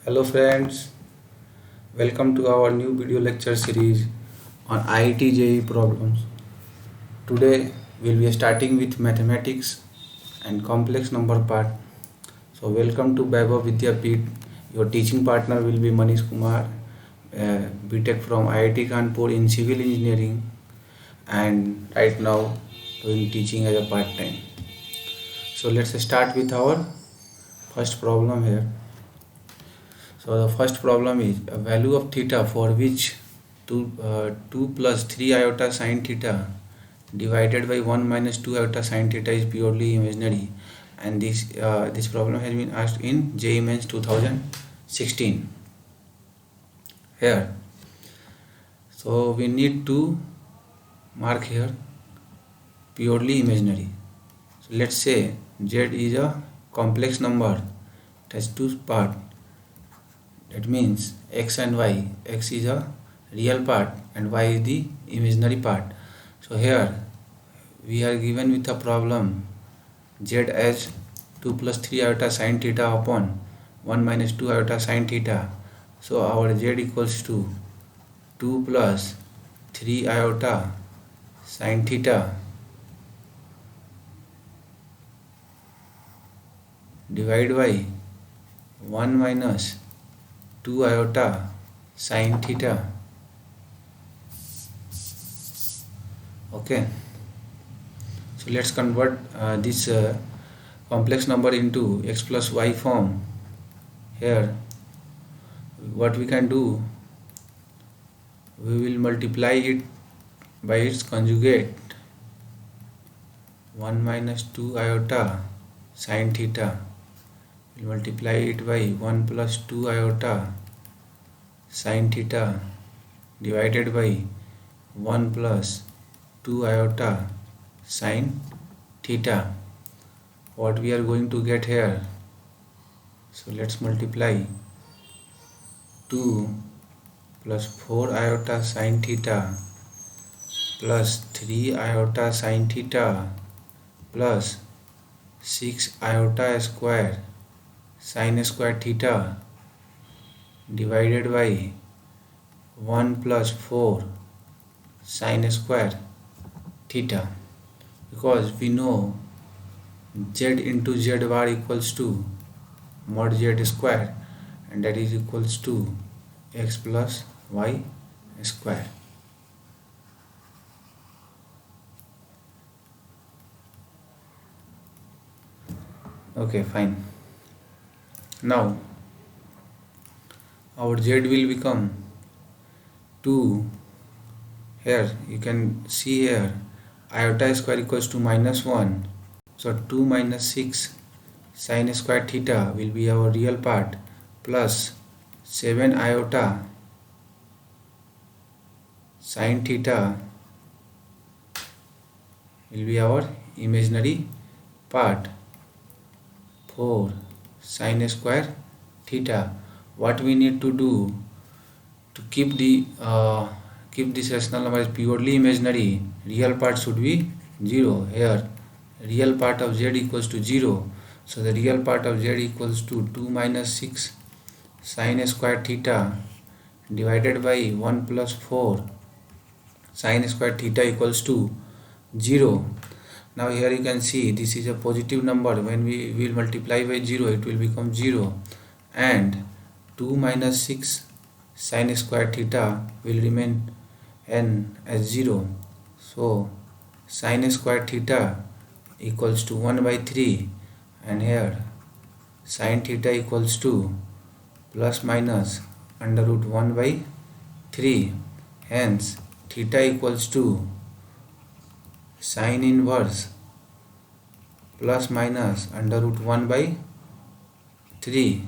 Hello friends, welcome to our new video lecture series on IIT JEE problems. Today we'll be starting with mathematics and complex number part. So welcome to Vaibhav Vidyapeeth. Your teaching partner will be Manish Kumar, BTech from IIT Kanpur in civil engineering, and right now doing teaching as a part time. So let's start with our first problem here. So the first problem is a value of theta for which 2 plus 3 iota sine theta divided by 1 minus 2 iota sine theta is purely imaginary, and this problem has been asked in JEE Mains 2016 here. So we need to mark here purely imaginary. So let's say Z is a complex number, it has two parts. That means x and y. X is a real part and y is the imaginary part. So here we are given with a problem z as 2 plus 3 iota sine theta upon 1 minus 2 iota sine theta. So our z equals to 2 plus 3 iota sine theta divided by 1 minus 2 iota sine theta. Okay, so let's convert this complex number into x plus y form. Here what we can do, we will multiply it by its conjugate, 1 minus 2 iota sine theta. We'll multiply it by 1 plus 2 iota sine theta divided by 1 plus 2 iota sine theta. What we are going to get here? So let's multiply 2 plus 4 iota sine theta plus 3 iota sine theta plus 6 iota square sine square theta divided by 1 plus 4 sine square theta, because we know z into z bar equals to mod z square, and that is equals to x plus y square. Okay, fine. Now our z will become 2. Here you can see here iota square equals to minus 1. So 2 minus 6 sine square theta will be our real part, plus 7 iota sine theta will be our imaginary part, 4 sine square theta. What we need to do to keep this rational number purely imaginary, real part should be 0. Here real part of z equals to 0, so the real part of z equals to 2 minus 6 sine square theta divided by 1 plus 4 sine square theta equals to 0. Now here you can see this is a positive number. When we will multiply by 0, it will become 0, and 2 minus 6 sine square theta will remain n as 0. So sine square theta equals to 1 by 3, and here sine theta equals to plus minus under root 1 by 3. Hence theta equals to sine inverse plus minus under root 1 by 3,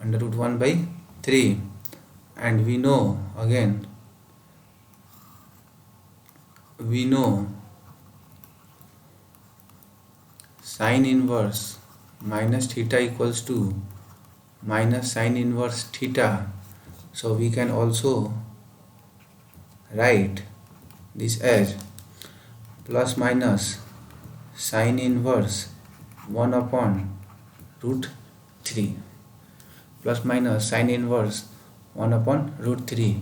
under root 1 by 3. And we know sine inverse minus theta equals to minus sine inverse theta. So we can also write this as plus minus sine inverse 1 upon root 3. plus minus sine inverse 1 upon root 3.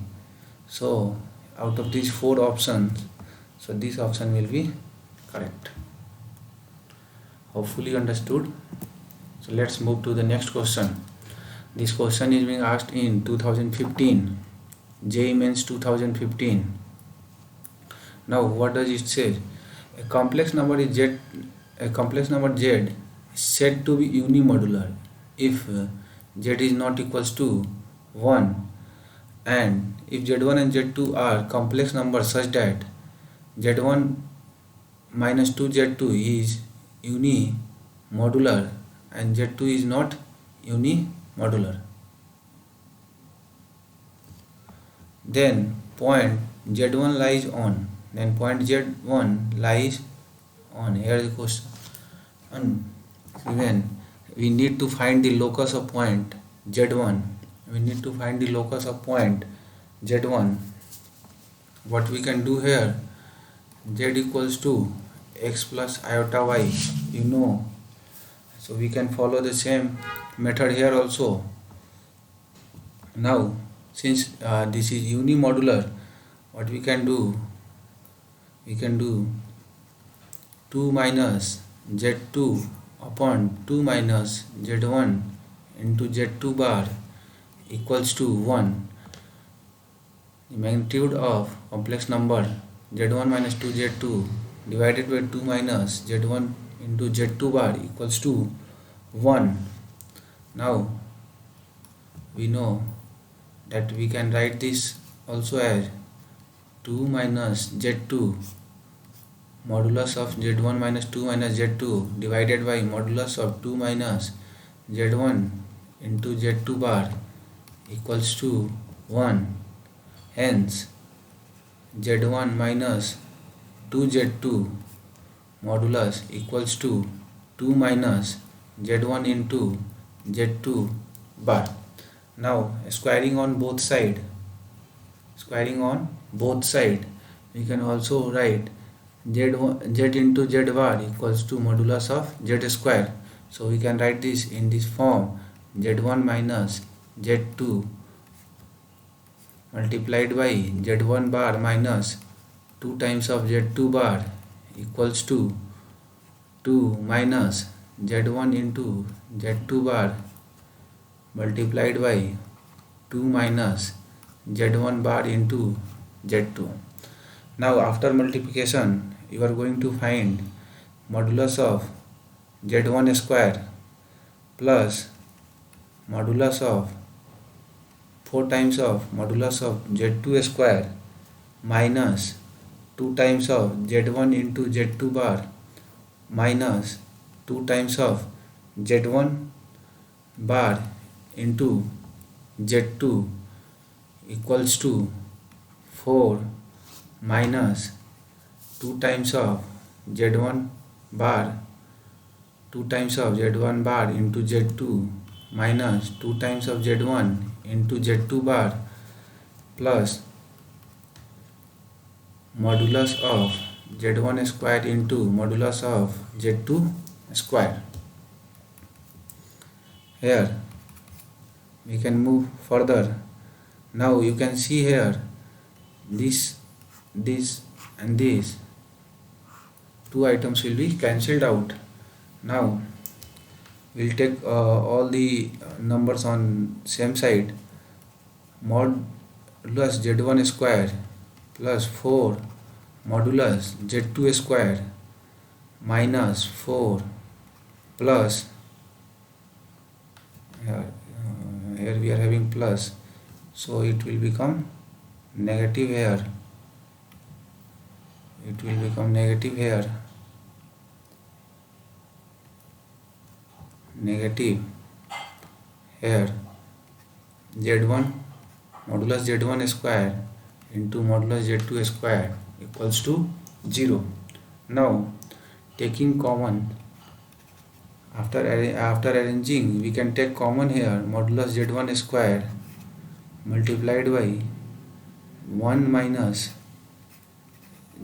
So out of these 4 options, so this option will be correct. Hopefully understood. So let's move to the next question. This question is being asked in 2015, JEE Mains 2015. Now what does it say? A complex number is z, a complex number z is said to be unimodular if z is not equals to 1, and if z1 and z2 are complex numbers such that z1 minus 2z2 is unimodular and z2 is not unimodular, then point z1 lies on, here is the question, and then we need to find the locus of point z1. What we can do here, z equals to x plus iota y, so we can follow the same method here also. Now since this is unimodular, what we can do, 2 minus z2 upon 2 minus z1 into z2 bar equals to 1. The magnitude of complex number z1 minus 2z2 divided by 2 minus z1 into z2 bar equals to 1. Now we know that we can write this also as 2 minus z2 modulus of z1 minus 2 minus z2 divided by modulus of 2 minus z1 into z2 bar equals to 1. Hence z1 minus 2z2 modulus equals to 2 minus z1 into z2 bar. Now squaring on both sides, we can also write z into z bar equals to modulus of z square. So we can write this in this form: z1 minus z2 multiplied by z1 bar minus 2 times of z2 bar equals to 2 minus z1 into z2 bar multiplied by 2 minus z1 bar into z2. Now after multiplication you are going to find modulus of z1 square plus modulus of 4 times of modulus of z2 square minus 2 times of z1 into z2 bar minus 2 times of z1 bar into z2 equals to 4 minus 2 times of z1 bar into z2 minus 2 times of z1 into z2 bar plus modulus of z1 square into modulus of z2 square. Here we can move further. Now you can see here this and this 2 items will be cancelled out. Now we'll take all the numbers on same side. Modulus z1 square plus 4 modulus z2 square minus 4 plus here we are having plus, so it will become negative here. Negative here z1 modulus z1 square into modulus z2 square equals to 0. Now taking common, after arranging, we can take common here modulus z1 square multiplied by 1 minus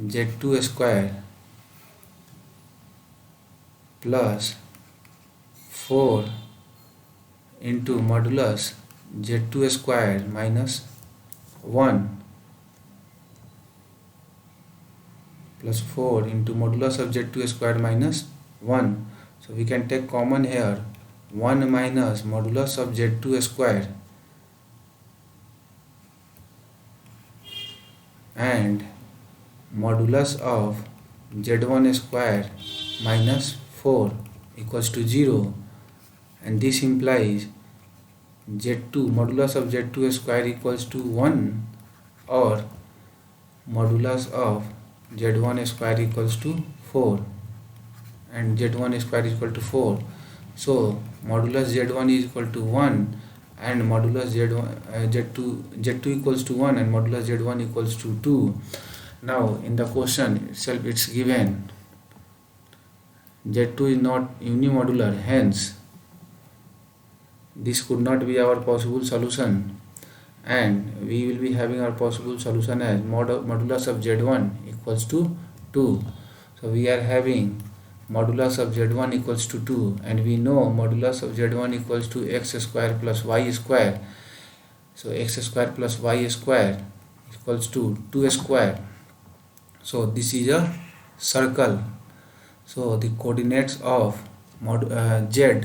z2 square plus 4 into modulus z2 square minus 1 plus 4 into modulus of z2 square minus 1. So we can take common here 1 minus modulus of z2 square and modulus of z1 square minus 4 equals to 0, and this implies z2 modulus of z2 square equals to 1 or modulus of z1 square equals to 4 and z1 square is equal to 4. So modulus z1 is equal to 1 and modulus z2 equals to 1 and modulus z1 equals to 2. Now in the question itself it's given z2 is not unimodular, hence this could not be our possible solution, and we will be having our possible solution as modulus of z1 equals to 2. So we are having modulus of z1 equals to 2, and we know modulus of z1 equals to x square plus y square. So x square plus y square equals to 2 square. So this is a circle. So the coordinates of z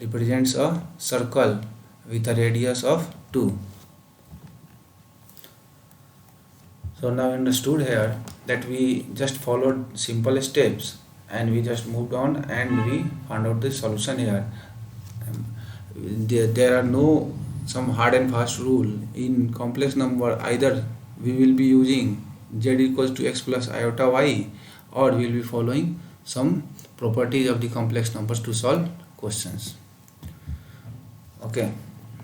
represents a circle with a radius of 2. So now understood here that we just followed simple steps and we just moved on and we found out the solution here. There are no some hard and fast rule in complex number. Either we will be using z equals to x plus iota y, or we will be following some properties of the complex numbers to solve questions. Okay,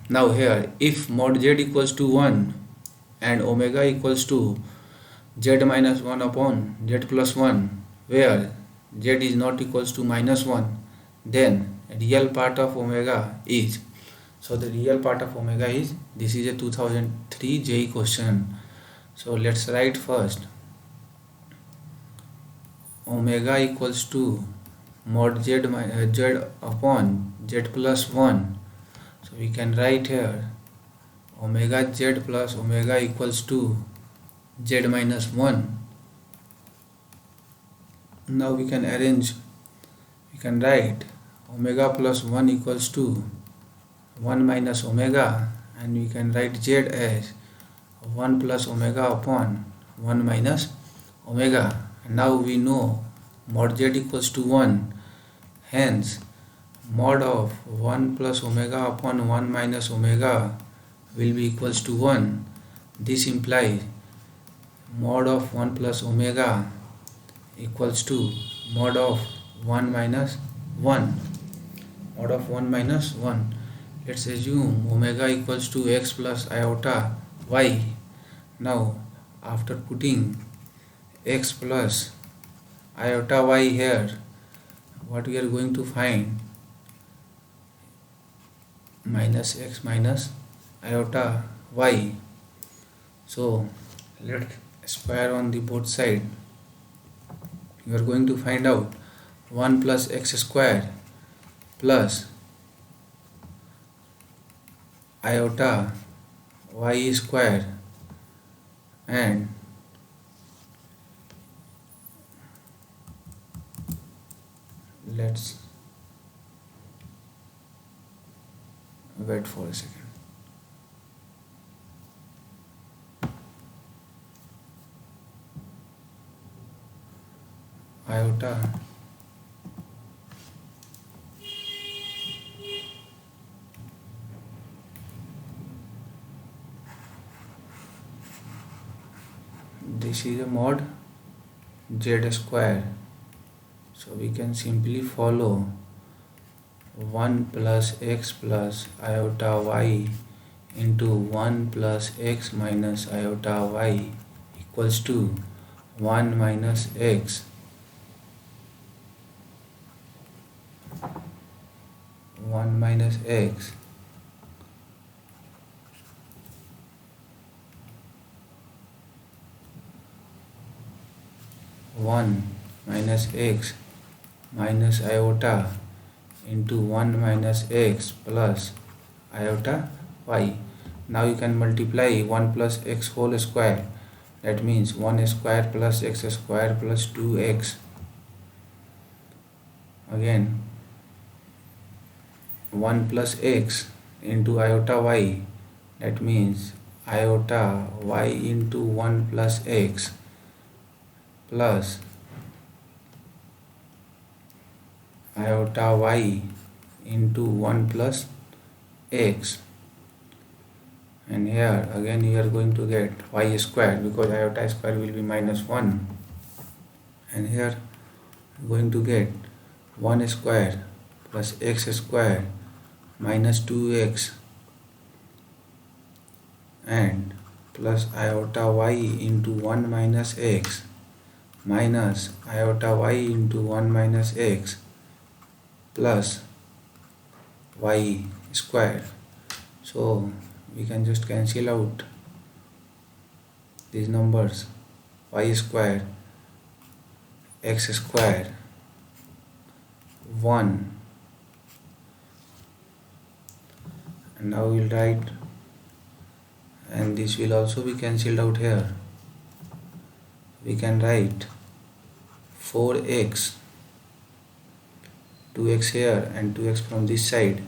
now here if mod z equals to 1 and omega equals to z minus 1 upon z plus 1, where z is not equals to minus 1, then real part of omega is, so the real part of omega is, this is a 2003 JEE question. So let's write first omega equals to mod z upon z plus 1. So we can write here omega z plus omega equals to z minus 1. Now we can arrange, we can write omega plus 1 equals to 1 minus omega, and we can write z as 1 plus omega upon 1 minus omega. And now we know mod z equals to 1, hence mod of 1 plus omega upon 1 minus omega will be equals to 1. This implies mod of 1 plus omega equals to mod of 1 minus 1. Mod of 1 minus 1. Let's assume omega equals to x plus iota y. Now after putting x plus iota y here, what we are going to find? Minus x minus iota y. So let's square on the both side. You are going to find out 1 plus x square plus iota y square and let's wait for a second. Iota this is a mod z square, so we can simply follow 1 plus x plus iota y into 1 plus x minus iota y equals to 1 minus x 1 minus x 1 minus x minus iota into 1 minus x plus iota y. Now you can multiply 1 plus x whole square, that means 1 square plus x square plus 2x. Again 1 plus x into iota y, that means iota y into 1 plus x plus iota y into 1 plus x, and here again you are going to get y square because iota square will be minus 1, and here going to get 1 square plus x square minus 2x and plus iota y into 1 minus x minus iota y into 1 minus x plus y square. So we can just cancel out these numbers, y square, x square, 1, and now we will write, and this will also be cancelled out here. We can write 4x, 2x here and 2x from this side,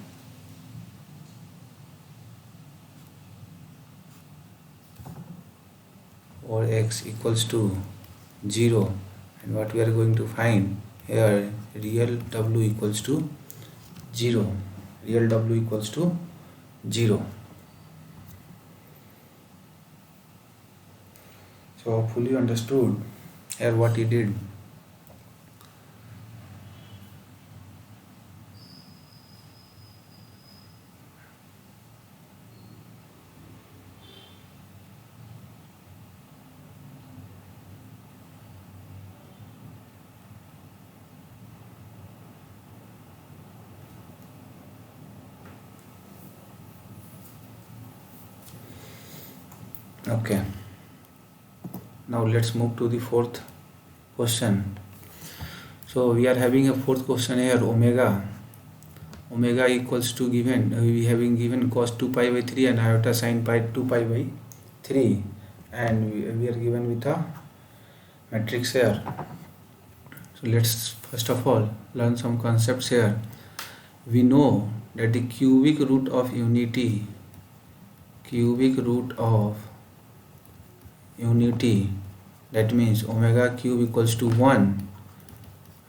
or x equals to 0, and what we are going to find here, real w equals to 0. Real w equals to 0. So hopefully you understood here what he did. Okay, now let's move to the fourth question. So we are having a fourth question here, omega equals to given, we having given cos 2 pi by 3 and iota sin pi 2 pi by 3, and we are given with a matrix here. So let's first of all learn some concepts here. We know that the cubic root of unity, that means omega cube equals to 1,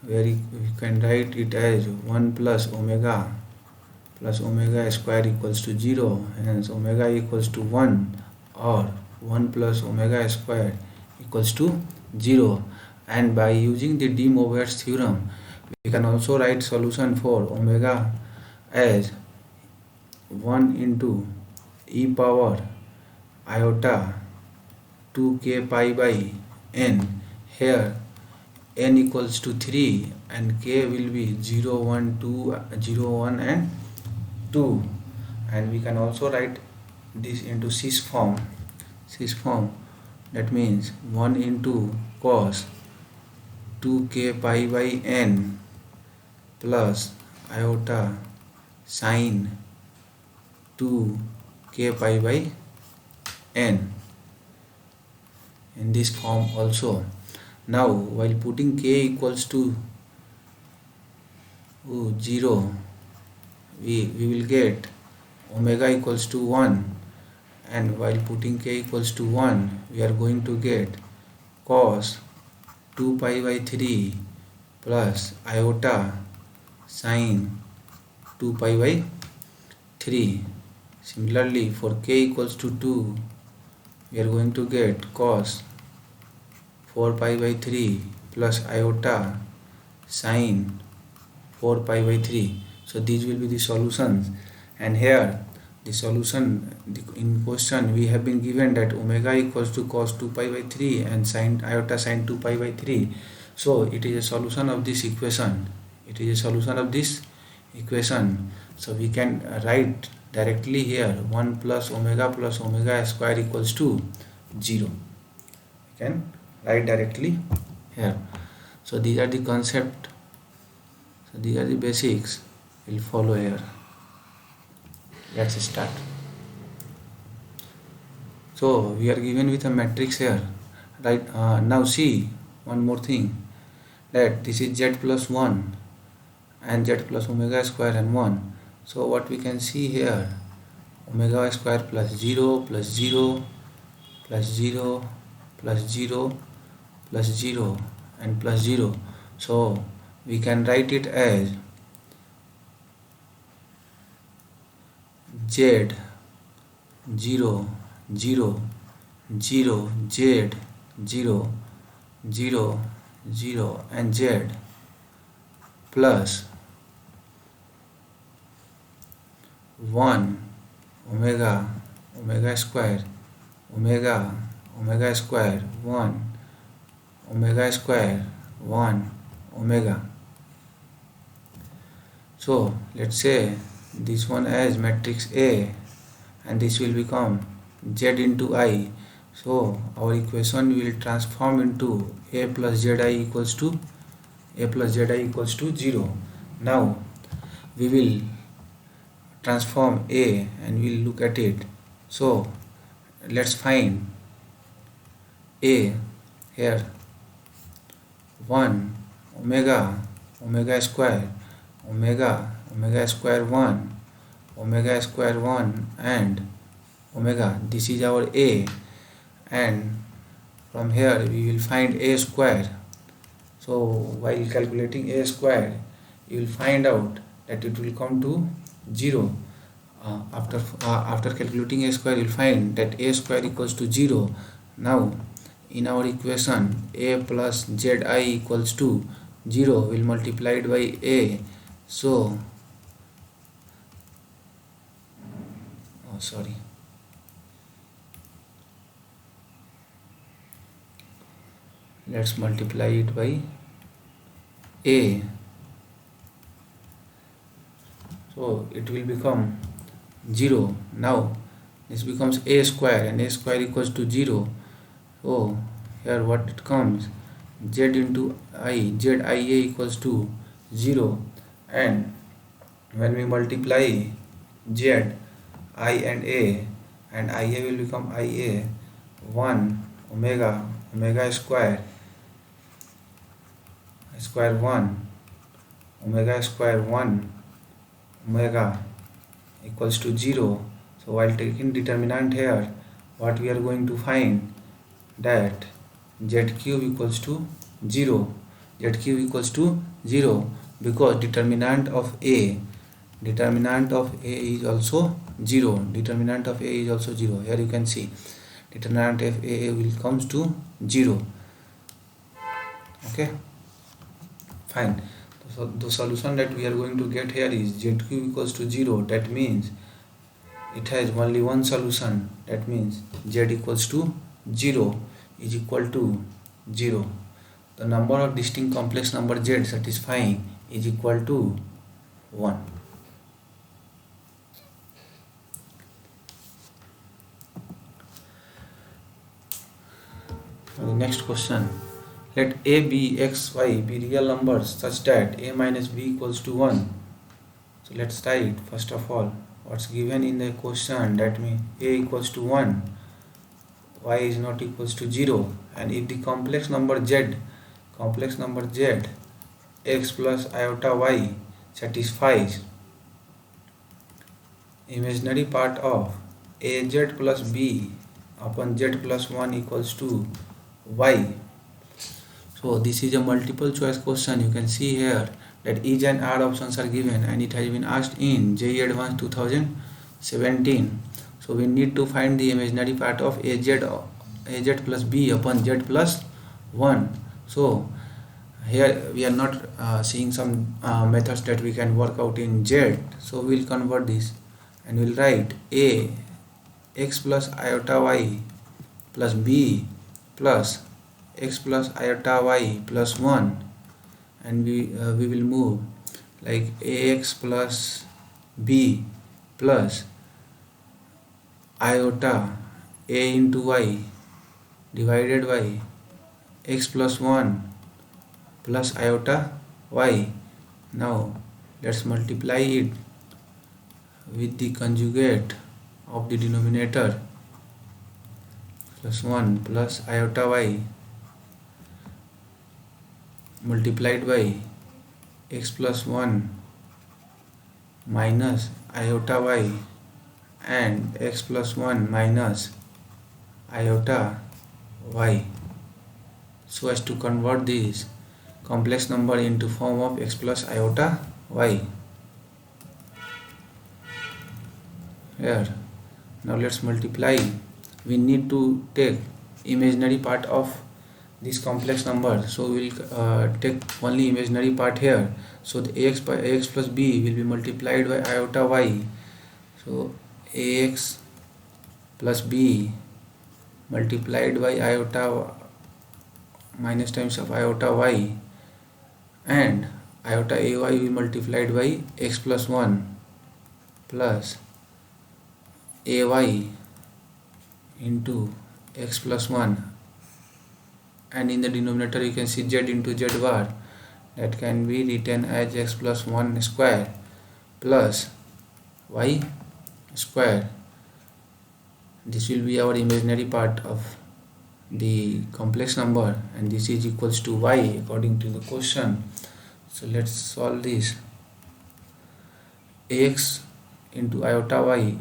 where we can write it as 1 plus omega square equals to 0, hence omega equals to 1, or 1 plus omega square equals to 0. And by using the De Moivre's theorem, we can also write solution for omega as 1 into e power iota 2k pi by n. Here n equals to 3 and k will be 0, 1, 1 and 2, and we can also write this into cis form, that means 1 into cos 2k pi by n plus iota sin 2k pi by n, in this form also. Now while putting k equals to 0, we will get omega equals to 1, and while putting k equals to 1, we are going to get cos 2 pi by 3 plus iota sin 2 pi by 3. Similarly, for k equals to 2, we are going to get cos 4 pi by 3 plus iota sin 4 pi by 3. So these will be the solutions, and here the solution in question we have been given that omega equals to cos 2 pi by 3 and sin iota sin 2 pi by 3. So it is a solution of this equation. So we can write directly here 1 plus omega square equals to 0. We can write directly here. So these are the basics we'll follow here. Let's start. So we are given with a matrix here, right? Now see one more thing, that this is z plus 1 and z plus omega square and 1. So what we can see here, omega square plus 0 plus 0 plus 0 plus 0 plus 0 and plus 0. So we can write it as z 0 0 0 z 0 0 0 and z plus 1 omega square omega square 1 omega square 1 omega. So let's say this one as matrix A, and this will become z into I. So our equation will transform into a plus zi equals to 0. Now we will transform A and we'll look at it. So let's find A here. 1 omega square omega square 1 omega square 1 and omega. This is our A, and from here we will find A square. So while calculating A square, you will find out that it will come to 0. After calculating A square, you will find that A square equals to 0. Now in our equation, A plus zi equals to 0 will multiplied by A. So let's multiply it by A. So it will become 0. Now this becomes A square, and A square equals to 0. So here what it comes, z into I, zia equals to 0, and when we multiply z, I and A, and Ia will become Ia 1 omega square 1 omega square 1 omega equals to 0. So while taking determinant here, what we are going to find, that z cube equals to 0. Z cube equals to 0 because determinant of A is also 0. Determinant of A is also 0. Here you can see determinant of A will comes to 0. Okay, fine. So the solution that we are going to get here is z cube equals to 0. That means it has only one solution. That means z equals to 0 is equal to 0. The number of distinct complex number z satisfying is equal to 1. The next question, let a, b, x, y be real numbers such that a minus b equals to 1. So let's write first of all what's given in the question. That means a equals to 1, y is not equals to 0, and if the complex number z x plus iota y satisfies imaginary part of az plus b upon z plus 1 equals to y. So this is a multiple choice question. You can see here that each and R options are given, and it has been asked in JEE Advanced 2017. So we need to find the imaginary part of az plus b upon z plus 1. So here we are not seeing some methods that we can work out in z. So we'll convert this and we'll write a x plus iota y plus b plus x plus iota y plus 1, and we will move like ax plus b plus iota a into y divided by x plus 1 plus iota y. Now let's multiply it with the conjugate of the denominator plus 1 plus iota y multiplied by x plus 1 minus iota y and x plus 1 minus iota y, so as to convert this complex number into form of x plus iota y. Here, now let's multiply. We need to take imaginary part of this complex number, so we'll take only imaginary part here. So the ax by ax plus b will be multiplied by iota y. So ax plus b multiplied by iota minus times of iota y, and iota ay will be multiplied by x plus 1 plus ay into x plus 1, and in the denominator you can see z into z bar, that can be written as x plus 1 square plus y square. This will be our imaginary part of the complex number, and this is equals to y according to the question. So let's solve this. Ax into iota y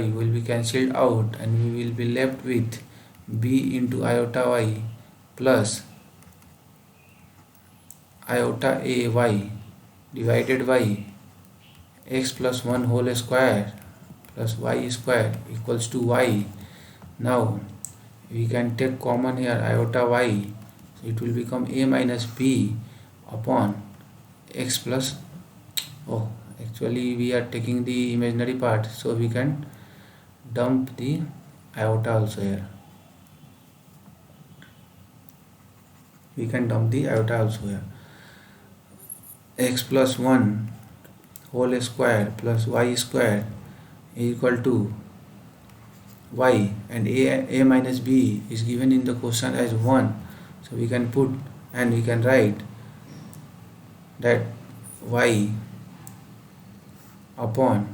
will be cancelled out, and we will be left with b into iota y plus iota ay divided by x plus 1 whole square plus y square equals to y. Now we can take common here iota y, so it will become a minus b upon x plus, actually we are taking the imaginary part, so we can dump the iota also here. X plus 1 whole square plus y square is equal to y, and a minus b is given in the question as 1, so we can put and we can write that y upon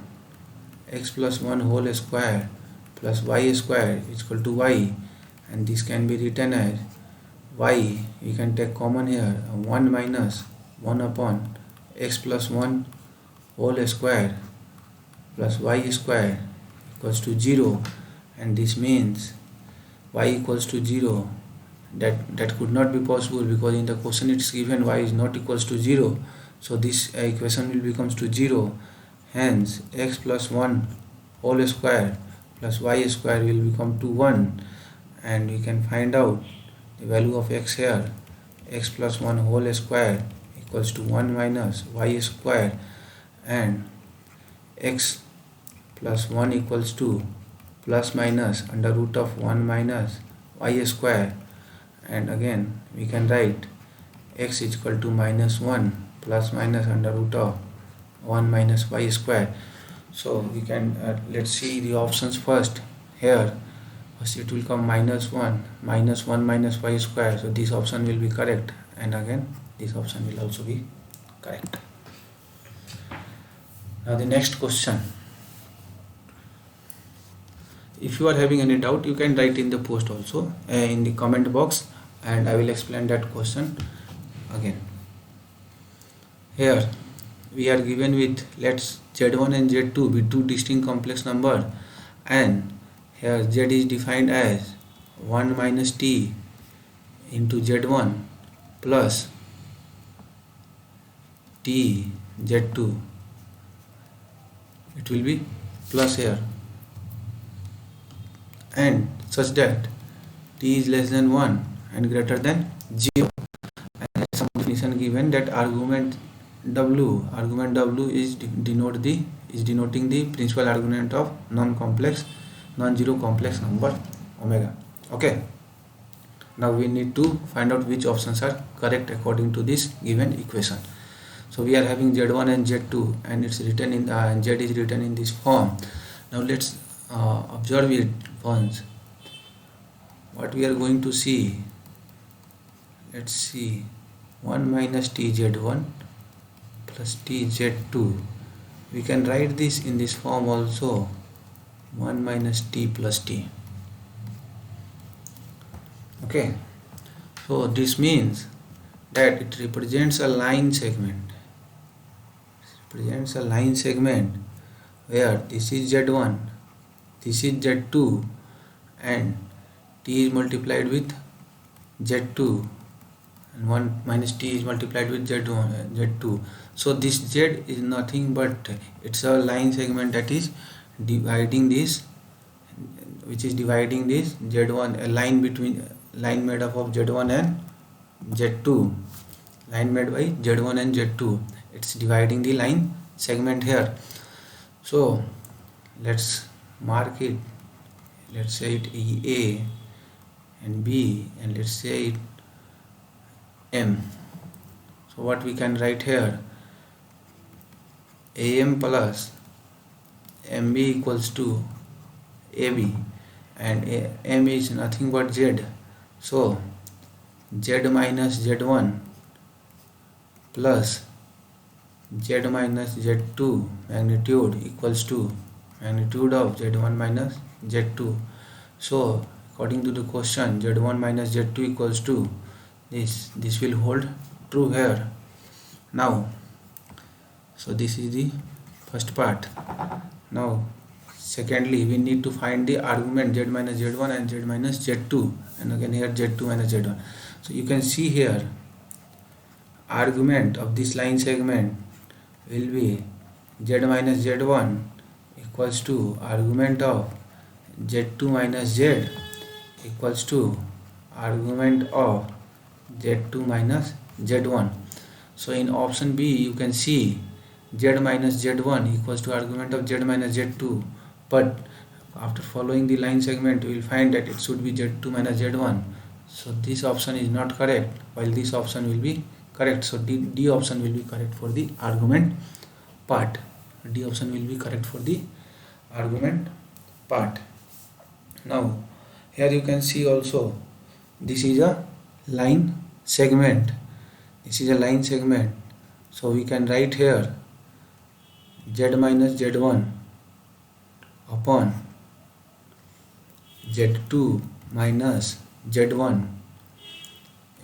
x plus 1 whole square plus y square is equal to y, and this can be written as y, we can take common here 1 minus 1 upon x plus 1 whole square plus y square equals to 0, and this means y equals to 0. That could not be possible, because in the question it's given y is not equals to 0, so this equation will becomes to 0. Hence x plus 1 whole square plus y square will become to 1, and we can find out the value of x here. X plus 1 whole square equals to 1 minus y square, and x plus 1 equals to plus minus under root of 1 minus y square, and again we can write x is equal to minus 1 plus minus under root of 1 minus y square. So we can let's see the options first. Here first it will come minus 1 minus y square, so this option will be correct, and again this option will also be correct. Now the next question. If you are having any doubt, you can write in the post also, in the comment box, and I will explain that question again. Here we are given with, let's z1 and z2 be two distinct complex number, and here z is defined as 1 minus t into z1 plus t z2, it will be plus here, and such that t is less than 1 and greater than 0, and some definition given that argument w is denoting the principal argument of non-zero complex number omega. Okay, now we need to find out which options are correct according to this given equation. So we are having z1 and z2, and it's written in z is written in this form. Now let's observe it once. What we are going to see, let's see, 1 minus t z1 plus t z2 we can write this in this form also, 1 minus t plus t. Okay, so this means that it represents a line segment. It represents a line segment where this is z1, this is z2, and t is multiplied with z2, and 1 minus t is multiplied with z2. So this z is nothing but it's a line segment that is dividing this, which is dividing this z1, a line made up of z1 and z2, line made by z1 and z2. It's dividing the line segment here. So let's mark it. Let's say it A and B, and let's say it M. So what we can write here, AM plus MB equals to AB, and M is nothing but Z. So Z minus Z1 plus Z minus Z2 magnitude equals to magnitude of Z1 minus Z2. So according to the question, Z1 minus Z2 equals to this will hold true here. Now, so this is the first part. Now secondly, we need to find the argument Z minus Z1 and Z minus Z2, and again here Z2 minus Z1. So you can see here, argument of this line segment will be Z minus Z1 equals to argument of Z2 minus Z equals to argument of Z2 minus Z1. So in option B you can see Z minus Z1 equals to argument of Z minus Z2, but after following the line segment we will find that it should be Z2 minus Z1. So this option is not correct, while this option will be correct. So D option will be correct for the argument part. D option will be correct for the argument part. Now here you can see also, this is a line segment. This is a line segment. So we can write here Z minus Z1 upon Z2 minus Z1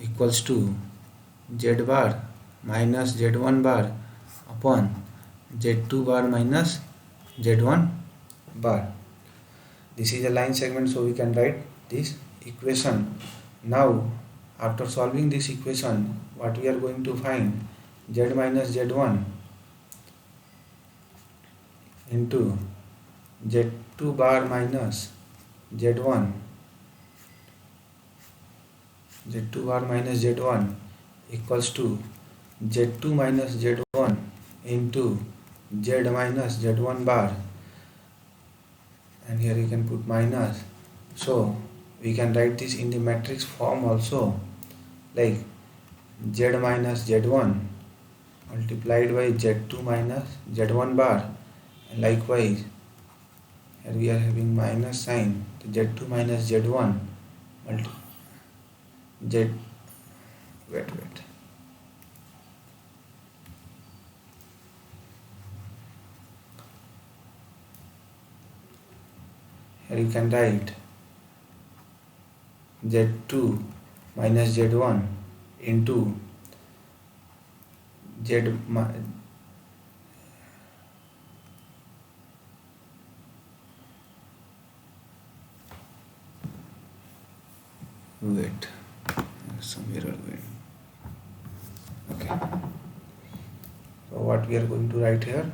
equals to Z bar minus Z1 bar upon Z2 bar minus Z1 bar. This is a line segment, so we can write this equation. Now after solving this equation, what we are going to find, Z minus Z1 into Z2 bar minus Z1, Z2 bar minus Z1 equals to Z2 minus Z1 into Z minus Z1 bar, and here you can put minus. So we can write this in the matrix form also, like Z minus Z1 multiplied by Z2 minus Z1 bar, and likewise here we are having minus sign, Z2 minus Z1 Z, wait, here you can write Z2 minus Z1 into Z wait, some error going. Okay, so what we are going to write here,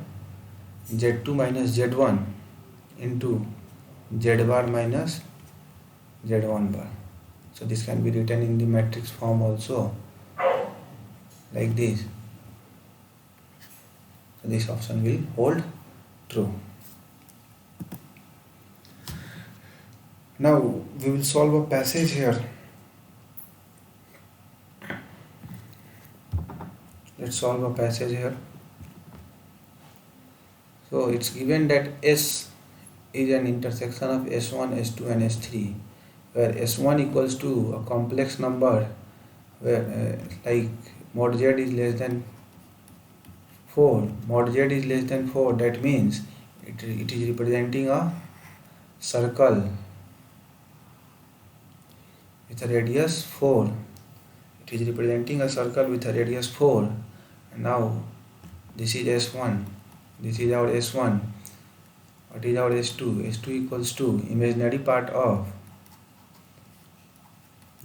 Z2 minus Z1 into Z bar minus Z1 bar. So this can be written in the matrix form also, like this. So this option will hold true. Now we will solve a passage here. Let's solve a passage here. So it's given that S is an intersection of S1, S2 and S3, where S1 equals to a complex number where like mod Z is less than 4. Mod z is less than 4. That means it is representing a circle with a radius 4. It is representing a circle with a radius 4. And now this is S1. This is our S1. What is our S2? S2 equals to imaginary part of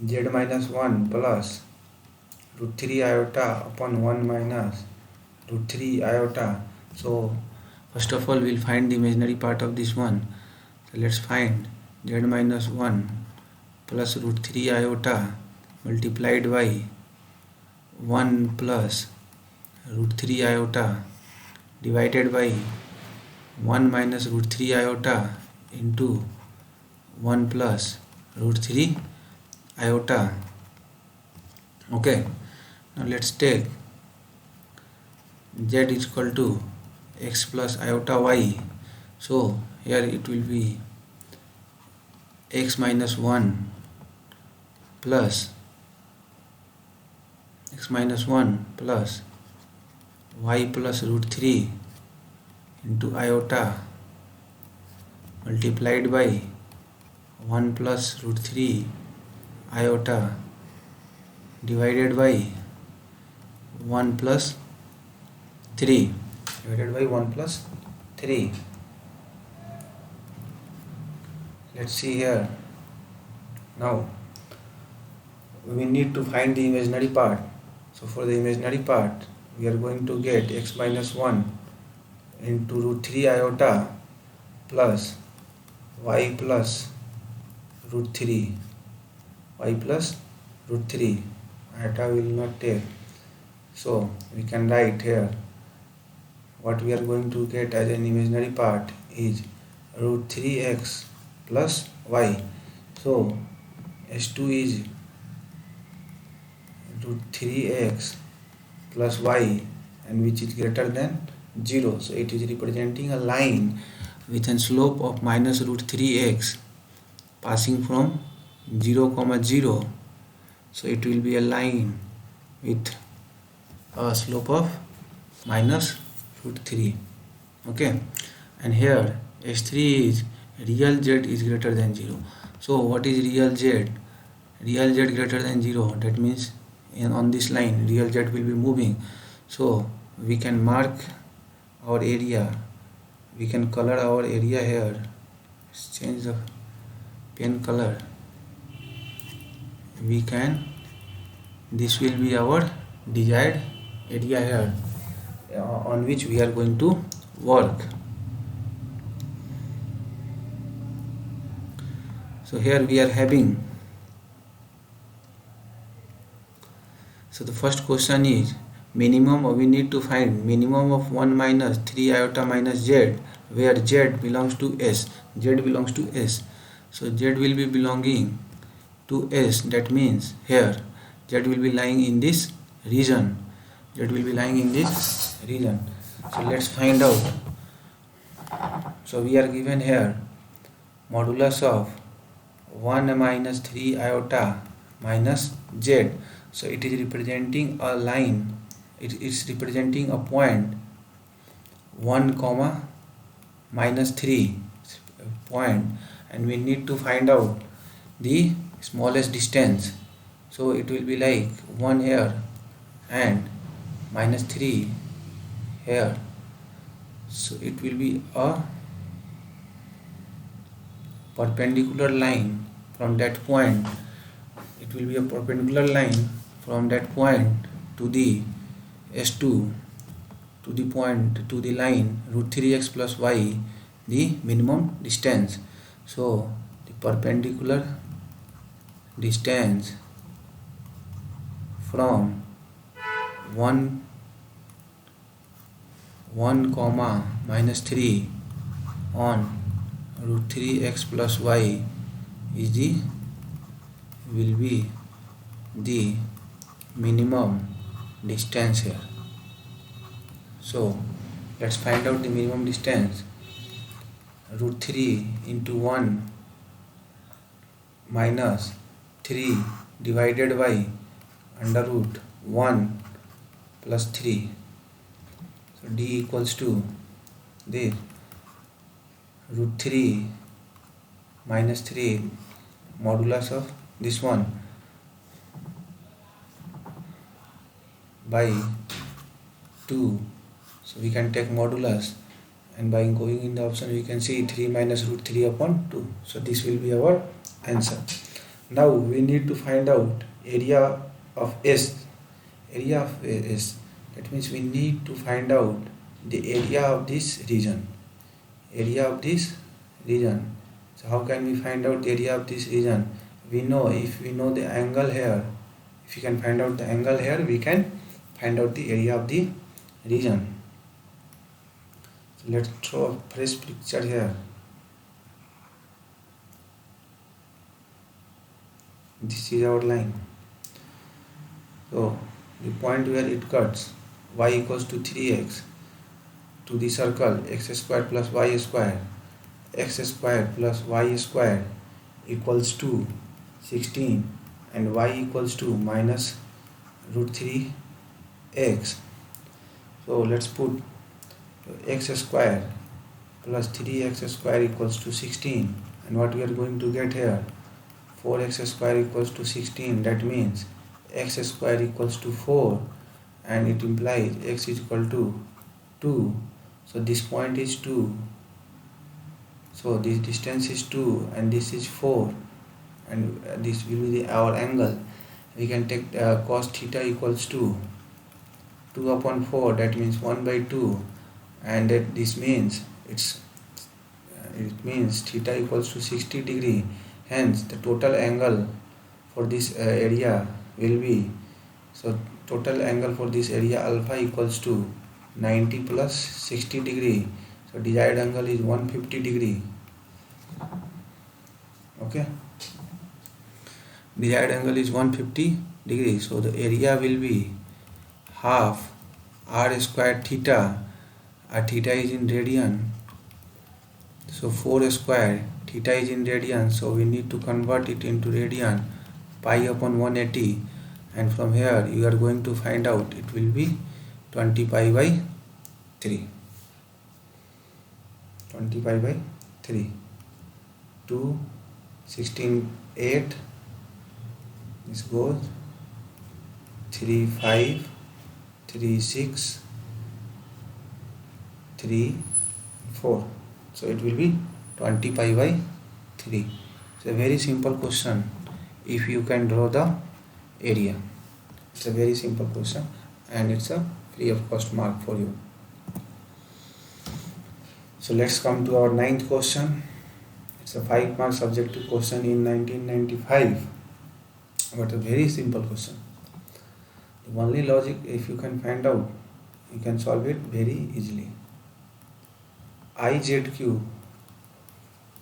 z minus 1 plus root 3 iota upon 1 minus root 3 iota. So first of all we'll find the imaginary part of this one. So let's find z minus 1 plus root 3 iota multiplied by 1 plus root 3 iota divided by 1 minus root 3 iota into 1 plus root 3 iota. Okay, now let's take z is equal to x plus iota y. So here it will be x minus 1 plus y plus root 3 into iota multiplied by 1 plus root 3 iota divided by 1 plus 3 divided by 1 plus 3. Let's see here. Now we need to find the imaginary part. So for the imaginary part we are going to get x minus 1 into root 3 iota plus y plus root 3 iota will not take. So we can write here what we are going to get as an imaginary part is root 3x plus y. So S2 is root 3x plus y, and which is greater than 0. So it is representing a line with a slope of minus root 3x passing from 0, 0. So it will be a line with a slope of minus root 3. Okay, and here S3 is real z is greater than 0. So what is real z? Real z greater than 0. That means on this line real z will be moving. So we can mark our area. We can color our area here. Let's change the pen color. This will be our desired area here on which we are going to work. So here we are having, so the first question is minimum, we need to find minimum of 1 minus 3 iota minus z, where z belongs to S. So z will be belonging to S. That means here z will be lying in this region. So let's find out. So we are given here modulus of 1 minus 3 iota minus z. So it is representing a line. It is representing a point 1 comma minus 3 point, and we need to find out the smallest distance. So it will be like 1 here and minus 3 here. So it will be a perpendicular line from that point. It will be a perpendicular line from that point to the S2, to the point, to the line root 3x plus y, the minimum distance. So the perpendicular distance from 1 comma minus 3 on root 3x plus y will be the minimum distance here. So let's find out the minimum distance. Root 3 into 1 minus 3 divided by under root 1 plus 3. So d equals to this root 3 minus 3 modulus of this one by 2. So we can take modulus, and by going in the option we can see 3 minus root 3 upon 2. So this will be our answer. Now we need to find out area of S. Area of S, that means we need to find out the area of this region. Area of this region. So how can we find out the area of this region? We know, if we know the angle here, if we can find out the angle here, we can find out the area of the region. So let's draw a fresh picture here. This is our line. So the point where it cuts, y equals to 3x, to the circle x square plus y square, x square plus y square equals to 16, and y equals to minus root 3x. So let's put x square plus 3x square equals to 16, and what we are going to get here, 4x square equals to 16. That means x square equals to 4, and it implies x is equal to 2. So this point is 2, so this distance is 2, and this is 4, and this will be our angle. We can take cos theta equals to 2 upon 4, that means 1 by 2, and that this means it means theta equals to 60 degree. Hence the total angle for this area will be, so total angle for this area alpha equals to 90 plus 60 degree. So desired angle is 150 degree. Okay, desired angle is 150 degree. So the area will be half r square theta. Theta is in radian, so 4 square, theta is in radian, so we need to convert it into radian, pi upon 180, and from here you are going to find out it will be 20 pi by 3. 20 pi by 3. 2, 16, 8. This goes 3, 5, 3, 6, 3, 4. So it will be 20 pi by 3. It's a very simple question if you can draw the area. It's a very simple question, and it's a free of cost mark for you. So let's come to our 9th question. It's a 5-mark subjective question in 1995, but a very simple question. The only logic, if you can find out, you can solve it very easily. IZQ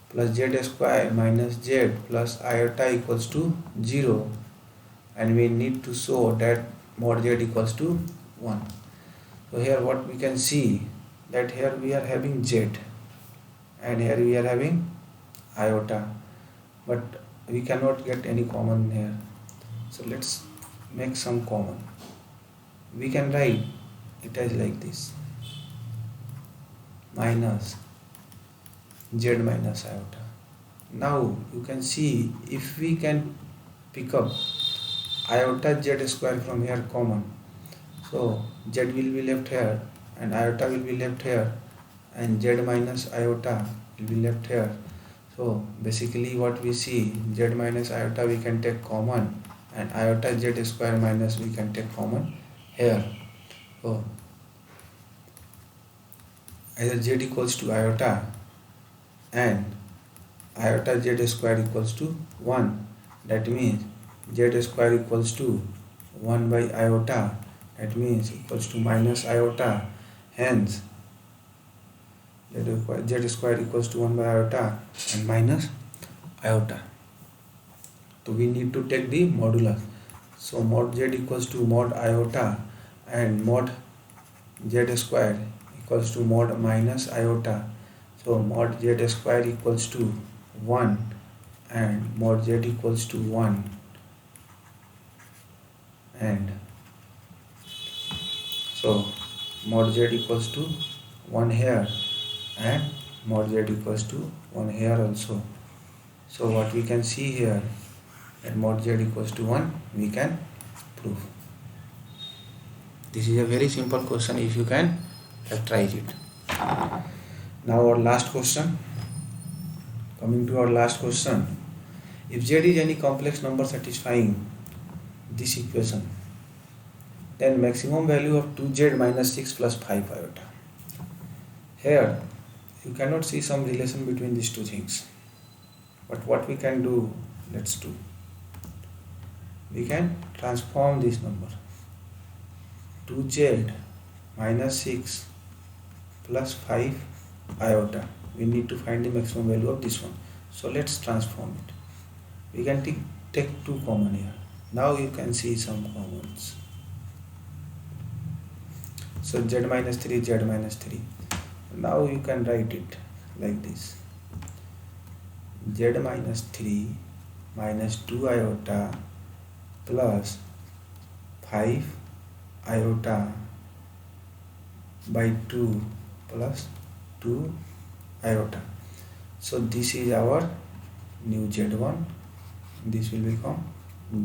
plus z square minus z plus iota equals to 0, and we need to show that mod z equals to 1. So here what we can see, that here we are having z and here we are having iota, but we cannot get any common here. So let's make some common. We can write it as like this, minus z minus iota. Now you can see, if we can pick up iota z square from here common, so z will be left here and iota will be left here, and z minus iota will be left here. So basically what we see, z minus iota we can take common, and iota z square minus we can take common here. So either z equals to iota and iota z square equals to 1, that means z square equals to 1 by iota, that means equals to minus iota. Hence z square equals to 1 by iota and minus iota. So we need to take the modulus. So mod z equals to mod iota, and mod z square equals to mod minus iota. So mod z square equals to 1 and mod z equals to 1, and so mod z equals to 1 here and mod z equals to 1 here also. So what we can see here, that mod z equals to 1 we can prove. This is a very simple question if you can factorize it. Now our last question. Coming to our last question. If z is any complex number satisfying this equation, then maximum value of 2z minus 6 plus 5 iota. Here you cannot see some relation between these two things. But what we can do, let's do. We can transform this number. 2z minus 6 plus 5 iota. We need to find the maximum value of this one. So let's transform it. We can take 2 common here. Now you can see some commons. So z minus 3, z minus 3. Now you can write it like this. Z minus 3 minus 2 iota plus 5 iota by 2 plus 2 iota. So this is our new z1. This will become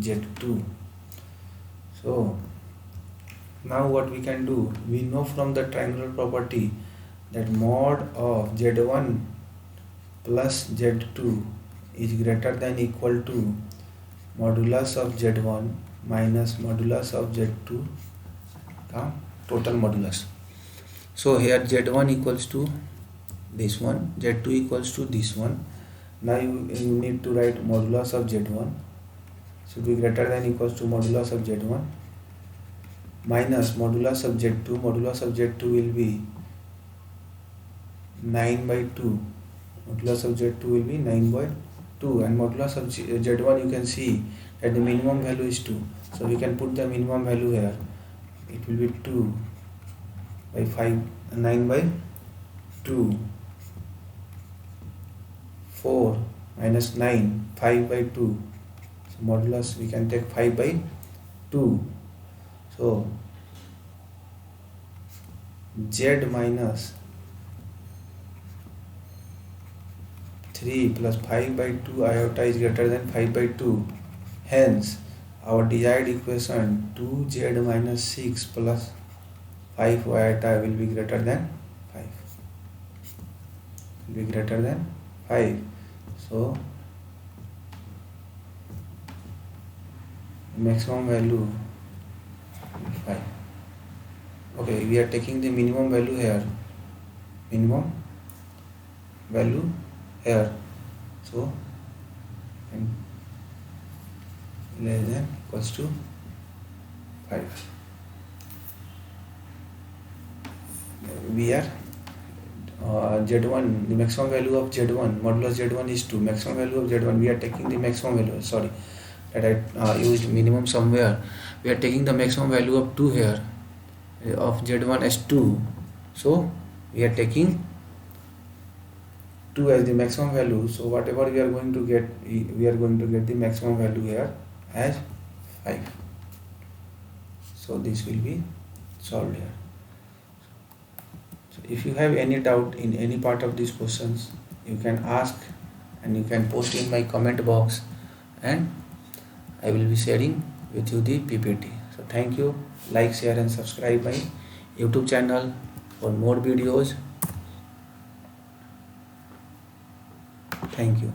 z2. So now what we can do, we know from the triangular property that mod of z1 plus z2 is greater than equal to modulus of z1 minus modulus of z2 total modulus. So here z1 equals to this one, z2 equals to this one. Now you need to write modulus of z1 should be greater than equals to modulus of z1 minus modulus of z2. Modulus of z2 will be 9 by 2. Modulus of z2 will be 9 by 2, and modulus of z1 you can see that the minimum value is 2. So we can put the minimum value here. It will be 2 by 5, 9 by 2, 4 minus 9, 5 by 2. So modulus we can take 5 by 2. So z minus 3 plus 5 by 2 iota is greater than 5 by 2. Hence, our desired equation 2z minus 6 plus 5 iota will be greater than 5. Will be greater than 5. So, maximum value is 5. Okay, we are taking the minimum value here. Minimum value here. So, and less than equals to 5. We are z1, the maximum value of z1, modulus z1 is 2. Maximum value of z1, we are taking the maximum value, sorry, that I used minimum somewhere. We are taking the maximum value of 2 here, of z1 as 2. So, we are taking 2 as the maximum value. So, whatever we are going to get, we are going to get the maximum value here as 5. So, this will be solved here. So if you have any doubt in any part of these questions, you can ask and you can post in my comment box, and I will be sharing with you the PPT. So thank you. Like, share and subscribe my YouTube channel for more videos. Thank you.